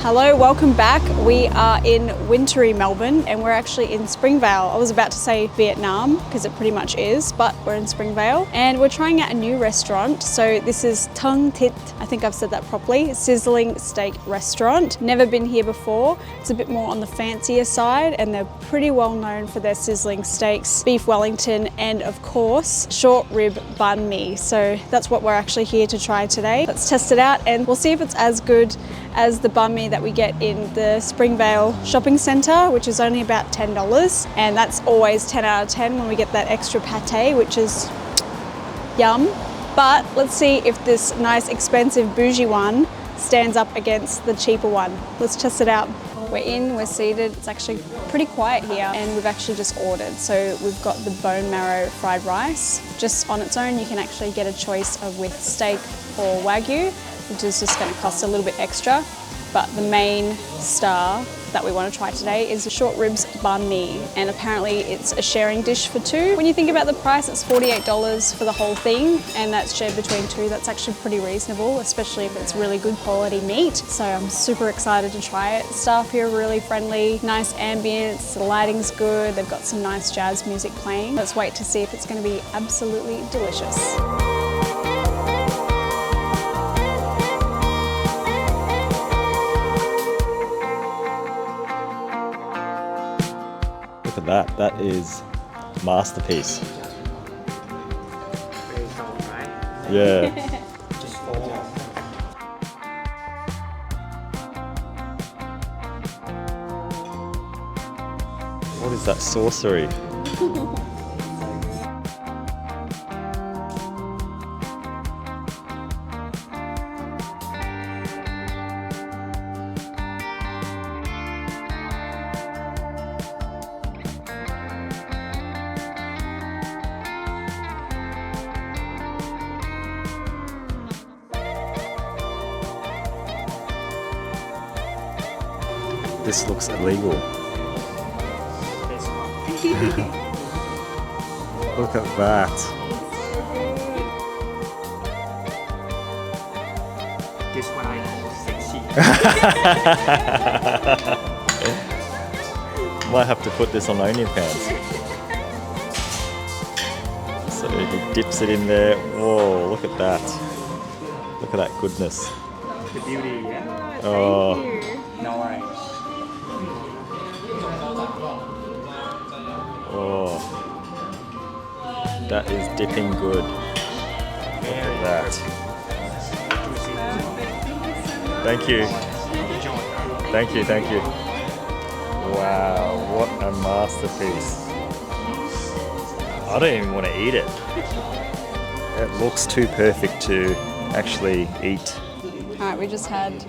Hello, welcome back. We are in wintry Melbourne and we're actually in Springvale. I was about to say Vietnam because it pretty much is, but we're in Springvale and we're trying out a new restaurant. So this is TungThit, I think I've said that properly, Sizzling Steak restaurant. Never been here before. It's a bit more on the fancier side and they're pretty well known for their sizzling steaks, beef Wellington, and of course, short rib banh mi. So that's what we're actually here to try today. Let's test it out and we'll see if it's as good as the banh mi that we get in the Springvale shopping centre, which is only about $10. And that's always 10 out of 10 when we get that extra pate, which is yum. But let's see if this nice, expensive, bougie one stands up against the cheaper one. Let's test it out. We're in, we're seated. It's actually pretty quiet here and we've actually just ordered. So we've got the bone marrow fried rice. Just on its own, you can actually get a choice of with steak or Wagyu, which is just going to cost a little bit extra. But the main star that we want to try today is the short ribs banh mi, and apparently it's a sharing dish for two. When you think about the price, it's $48 for the whole thing, and that's shared between two. That's actually pretty reasonable, especially if it's really good quality meat. So I'm super excited to try it. Staff here are really friendly, nice ambience, the lighting's good, they've got some nice jazz music playing. Let's wait to see if it's going to be absolutely delicious. Look at that, that is a masterpiece. Very cold, right? Yeah. Just fall off. What is that sorcery? This looks illegal. This one. Look at that. This one I call sexy. Might have to put this on OnlyFans. So he dips it in there. Whoa, look at that. Look at that goodness. The beauty, yeah? Oh, No worries. oh. That is dipping good. Look at that. Thank you. Thank you, thank you. Wow, what a masterpiece. I don't even want to eat it. It looks too perfect to actually eat. All right, we just had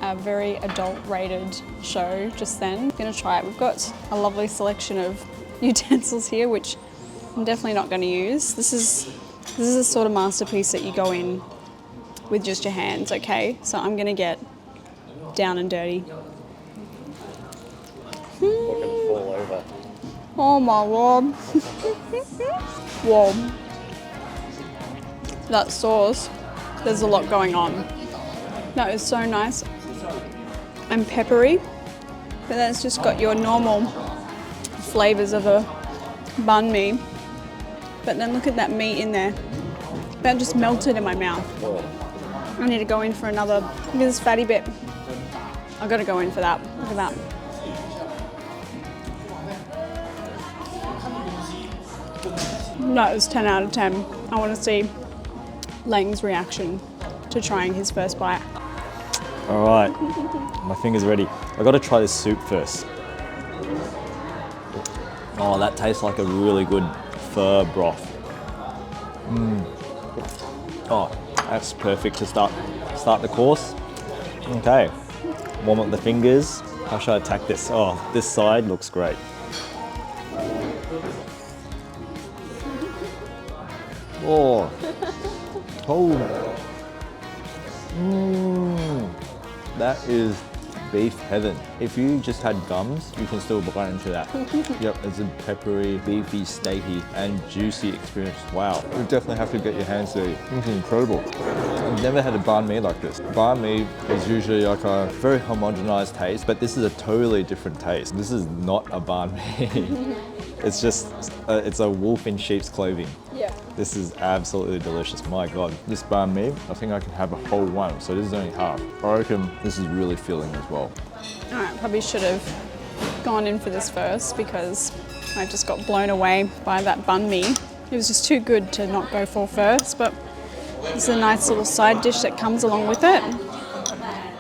a very adult-rated show just then. I'm gonna try it. We've got a lovely selection of utensils here, which I'm definitely not going to use. This is a sort of masterpiece that you go in with just your hands, okay? So I'm gonna get down and dirty. Look at it fall over. Oh my lord. Whoa. That sauce, there's a lot going on. That is so nice and peppery, but then it's just got your normal flavors of a banh mi. But then look at that meat in there. That just melted in my mouth. I need to go in for another. Look at this fatty bit. I've got to go in for that. Look at that. That was 10 out of 10. I want to see Lang's reaction to trying his first bite. All right, my finger's ready. I got to try this soup first. Oh, that tastes like a really good pho broth. Oh, that's perfect to start the course. Okay, warm up the fingers. How should I attack this? Oh, this side looks great. Oh, oh, that is beef heaven. If you just had gums, you can still bite into that. Yep, it's a peppery, beefy, steaky, and juicy experience. Wow, you definitely have to get your hands dirty. This is incredible. I've never had a banh mi like this. Banh mi is usually like a very homogenized taste, but this is a totally different taste. This is not a banh mi. It's just, it's a wolf in sheep's clothing. Yeah. This is absolutely delicious. My God, this banh mi, I think I can have a whole one. So this is only half. I reckon this is really filling as well. All right, probably should have gone in for this first because I just got blown away by that banh mi. It was just too good to not go for first, but it's a nice little side dish that comes along with it.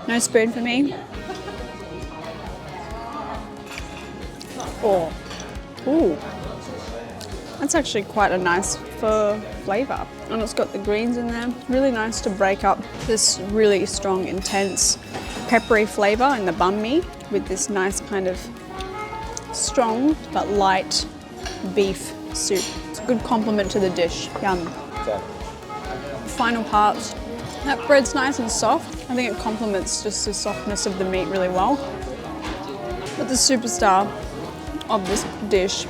No spoon for me. Oh, ooh. That's actually quite a nice flavour. And it's got the greens in there. Really nice to break up this really strong, intense, peppery flavour in the banh mi with this nice kind of strong but light beef soup. It's a good complement to the dish. Yum. Final parts. That bread's nice and soft. I think it complements just the softness of the meat really well. But the superstar of this dish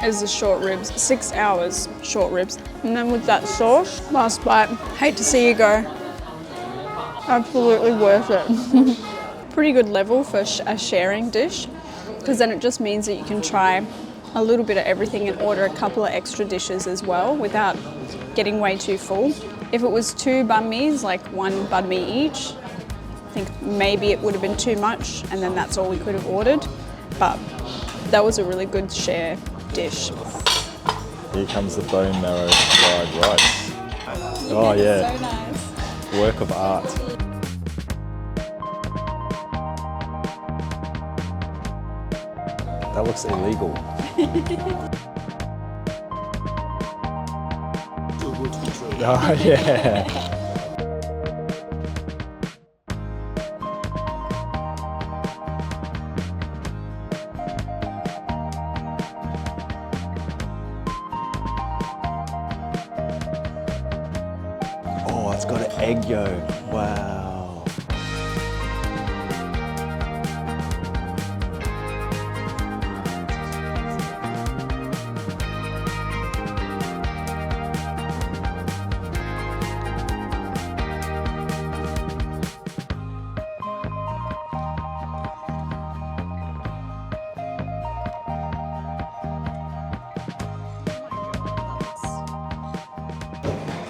is the short ribs, 6 hours short ribs. And then with that sauce, last bite, hate to see you go. Absolutely worth it. Pretty good level for a sharing dish, because then it just means that you can try a little bit of everything and order a couple of extra dishes as well without getting way too full. If it was 2 banh mi's, like 1 banh mi each, I think maybe it would have been too much and then that's all we could have ordered. But that was a really good share dish. Here comes the bone marrow fried rice. Oh yeah, So nice. work of art. That looks illegal. Too good to be true. Oh yeah. Oh, it's got an egg yolk. Wow.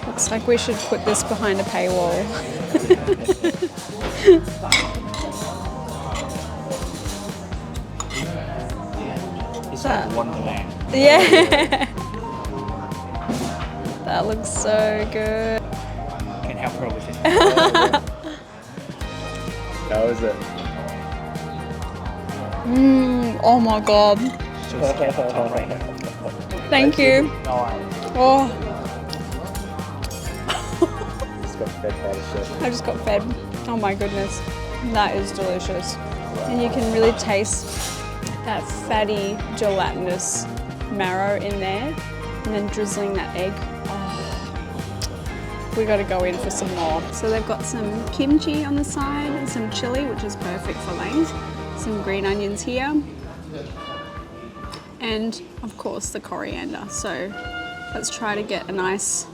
Looks like we should put this behind a paywall. It's like Wonderland. Yeah. That looks so good. Can help her with it. How is it? Oh my God. Just get the top right now. Thank you. No worries. Oh, It's got fed by the chef. I just got fed. Oh my goodness. That is delicious. And you can really taste that fatty, gelatinous marrow in there. And then drizzling that egg. Oh. We gotta go in for some more. So they've got some kimchi on the side and some chili, which is perfect for Lane's. Some green onions here. And of course the coriander. So let's try to get a nice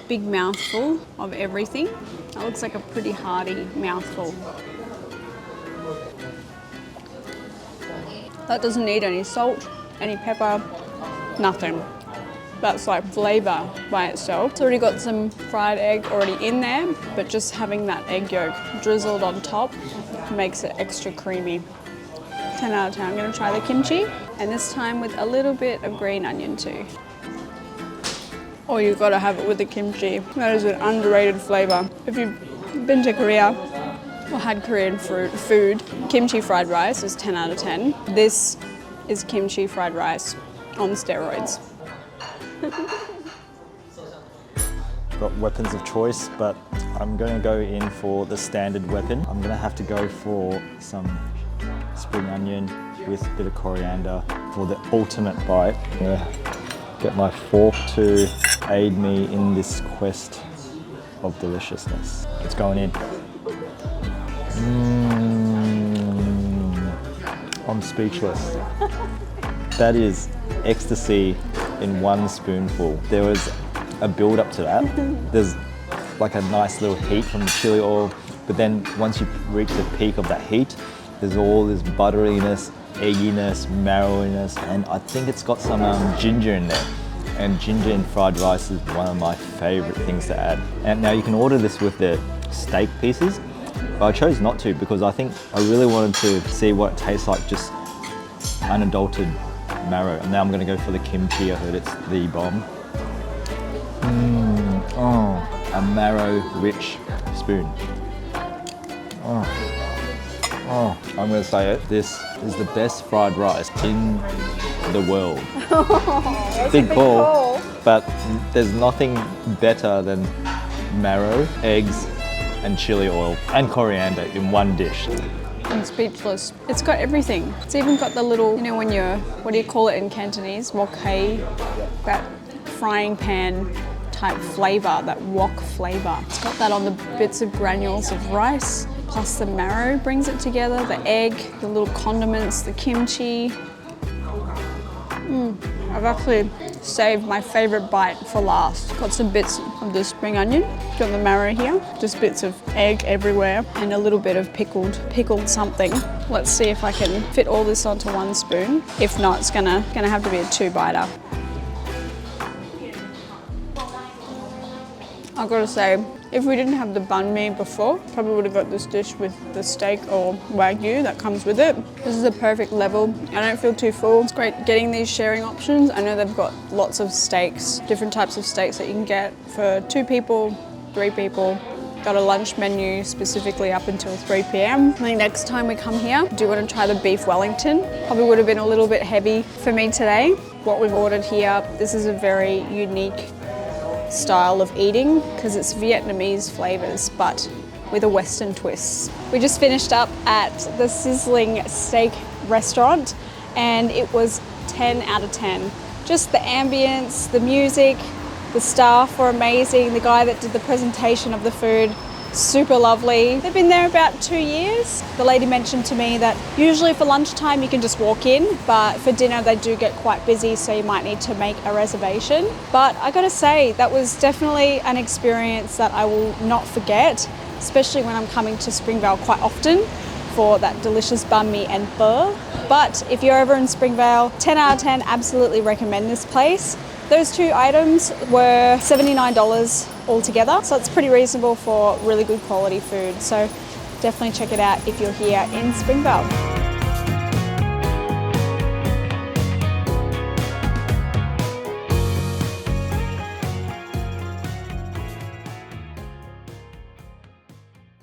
big mouthful of everything. That looks like a pretty hearty mouthful. That doesn't need any salt, any pepper, nothing. That's like flavour by itself. It's already got some fried egg already in there, but just having that egg yolk drizzled on top makes it extra creamy. 10 out of 10. I'm gonna try the kimchi, and this time with a little bit of green onion too. Oh, you've gotta have it with the kimchi. That is an underrated flavour. If you've been to Korea or had Korean food, kimchi fried rice is 10 out of 10. This is kimchi fried rice on steroids. Got weapons of choice, but I'm going to go in for the standard weapon. I'm going to have to go for some spring onion with a bit of coriander for the ultimate bite. I'm going to get my fork to aid me in this quest of deliciousness. It's going in. I'm speechless. That is ecstasy in one spoonful. There was a build up to that. There's like a nice little heat from the chili oil, but then once you reach the peak of that heat, there's all this butteriness, egginess, marrowiness, and I think it's got some ginger in there. And ginger in fried rice is one of my favorite things to add. And now you can order this with the steak pieces, but I chose not to because I think I really wanted to see what it tastes like, just unadulterated marrow. And now I'm gonna go for the kimchi. I heard it's the bomb. Oh, a marrow-rich spoon. Oh, I'm gonna say it. This is the best fried rice in the world. Big call, but there's nothing better than marrow, eggs, and chili oil and coriander in one dish. I'm speechless. It's got everything. It's even got the little, you know, when you're, what do you call it in Cantonese? Wok hei, that frying pan type flavour, that wok flavour. It's got that on the bits of granules of rice, plus the marrow brings it together, the egg, the little condiments, the kimchi. I've actually saved my favourite bite for last. Got some bits of the spring onion, got the marrow here, just bits of egg everywhere, and a little bit of pickled something. Let's see if I can fit all this onto one spoon. If not, it's gonna have to be a 2-biter. I've got to say, if we didn't have the banh mi before, probably would have got this dish with the steak or wagyu that comes with it. This is a perfect level. I don't feel too full. It's great getting these sharing options. I know they've got lots of steaks, different types of steaks that you can get for 2 people, 3 people. Got a lunch menu specifically up until 3 p.m. I think next time we come here, I do want to try the beef Wellington. Probably would have been a little bit heavy for me today. What we've ordered here, this is a very unique style of eating because it's Vietnamese flavors but with a Western twist. We just finished up at the Sizzling Steak restaurant and it was 10 out of 10. Just the ambience, the music, the staff were amazing, the guy that did the presentation of the food, super lovely. They've been there about 2 years. The lady mentioned to me that usually for lunchtime you can just walk in, but for dinner they do get quite busy, so you might need to make a reservation. But I gotta say, that was definitely an experience that I will not forget, especially when I'm coming to Springvale quite often for that delicious banh mi and pho. But if you're over in Springvale, 10 out of 10, absolutely recommend this place. Those 2 items were $79 altogether, so it's pretty reasonable for really good quality food. So definitely check it out if you're here in Springvale.